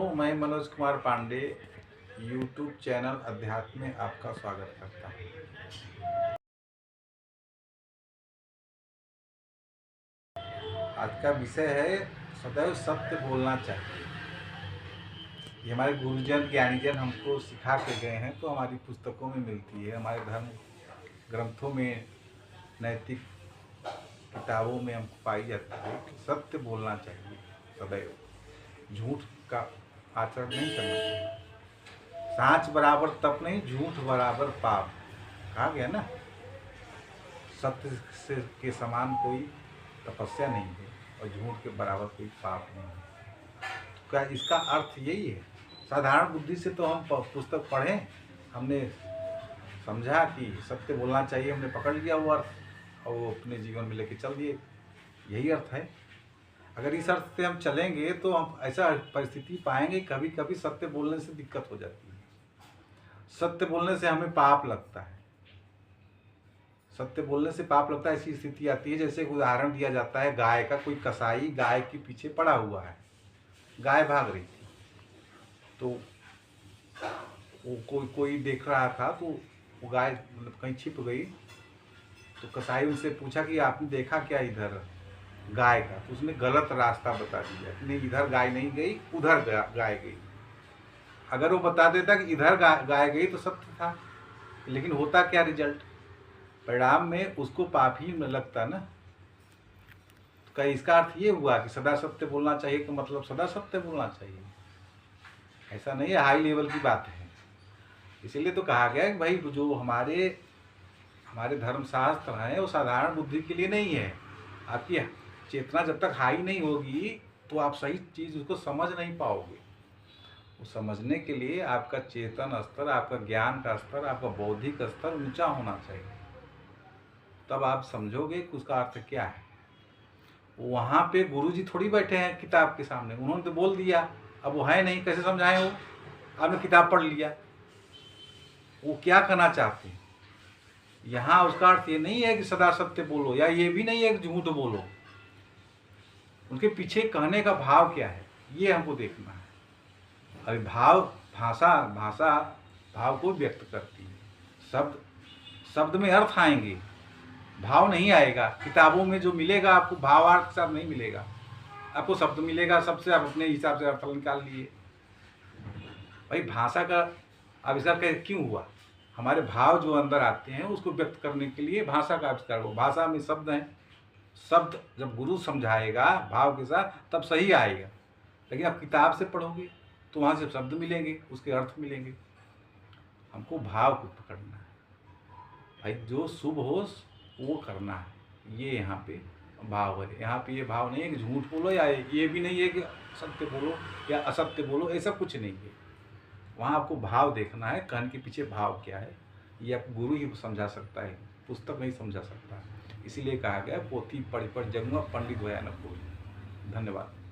मैं Manoj Kumar Pandey YouTube channel अध्यात्म में आपका स्वागत करता हूँ। आज का विषय है सदैव सत्य बोलना चाहिए। ये हमारे गुरुजन ज्ञानीजन हमको सिखा के गए हैं, तो हमारी पुस्तकों में मिलती है, हमारे धर्म ग्रंथों में, नैतिक किताबों में हमको पाई जाती है कि सत्य बोलना चाहिए सदैव। झूठ का आचरण नहीं करना चाहिए। सांच बराबर तप नहीं, झूठ बराबर पाप कहा गया ना। सत्य से के समान कोई तपस्या नहीं है और झूठ के बराबर कोई पाप नहीं है। तो क्या इसका अर्थ यही है? साधारण बुद्धि से तो हम पुस्तक पढ़ें, हमने समझा कि सत्य बोलना चाहिए, हमने पकड़ लिया वो अर्थ और वो अपने जीवन में लेके चल दिए, यही अर्थ है। अगर इस अर्थ से हम चलेंगे तो हम ऐसा परिस्थिति पाएंगे, कभी कभी सत्य बोलने से दिक्कत हो जाती है। सत्य बोलने से हमें पाप लगता है, सत्य बोलने से पाप लगता है। ऐसी स्थिति आती है, जैसे एक उदाहरण दिया जाता है गाय का। कोई कसाई गाय के पीछे पड़ा हुआ है, गाय भाग रही थी, तो वो कोई देख रहा था, तो वो गाय मतलब कहीं छिप गई। तो कसाई उनसे पूछा कि आपने देखा क्या इधर गाय का? तो उसने गलत रास्ता बता दिया, नहीं इधर गाय नहीं गई, उधर गाय गई। अगर वो बता देता कि इधर गाय गई तो सत्य था, लेकिन होता क्या रिजल्ट, परिणाम में उसको पाप ही लगता ना। तो क्या इसका अर्थ ये हुआ कि सदा सत्य बोलना चाहिए तो मतलब सदा सत्य बोलना चाहिए? ऐसा नहीं है, हाई लेवल की बात है। इसीलिए तो कहा गया कि भाई जो हमारे धर्मशास्त्र हैं वो साधारण बुद्धि के लिए नहीं है। आपकी चेतना जब तक हाई नहीं होगी तो आप सही चीज़ उसको समझ नहीं पाओगे। वो समझने के लिए आपका चेतन स्तर, आपका ज्ञान का स्तर, आपका बौद्धिक स्तर ऊंचा होना चाहिए, तब आप समझोगे कि उसका अर्थ क्या है। वहाँ पे गुरुजी थोड़ी बैठे हैं किताब के सामने, उन्होंने तो बोल दिया, अब वो है नहीं, कैसे समझाएं? वो आपने किताब पढ़ लिया, वो क्या करना चाहते हैं। यहाँ उसका अर्थ ये नहीं है कि सदा सत्य बोलो, या ये भी नहीं है कि झूठ बोलो। उनके पीछे कहने का भाव क्या है, ये हमको देखना है। अभी भाषा भाव को व्यक्त करती है। शब्द में अर्थ आएंगे, भाव नहीं आएगा। किताबों में जो मिलेगा आपको भावार्थ के साथ नहीं मिलेगा, आपको शब्द मिलेगा, सबसे आप अपने हिसाब से अर्थ निकाल लिए। भाई भाषा का आविष्कार क्यों हुआ? हमारे भाव जो अंदर आते हैं उसको व्यक्त करने के लिए भाषा का आविष्कार हुआ। भाषा में शब्द हैं, शब्द जब गुरु समझाएगा भाव के साथ तब सही आएगा। लेकिन आप किताब से पढ़ोगे तो वहाँ से शब्द मिलेंगे, उसके अर्थ मिलेंगे। हमको भाव को पकड़ना है भाई, जो शुभ हो वो करना है। ये यहाँ पे भाव है। यहाँ पे ये भाव नहीं है कि झूठ बोलो, या ये भी नहीं है कि सत्य बोलो या असत्य बोलो, ऐसा कुछ नहीं है। वहाँ आपको भाव देखना है, कहने के पीछे भाव क्या है, ये आपको गुरु ही समझा सकता है, पुस्तक नहीं समझा सकता। इसीलिए कहा गया पोथी पढ़ जगुआ पंडित होया न कोई। धन्यवाद।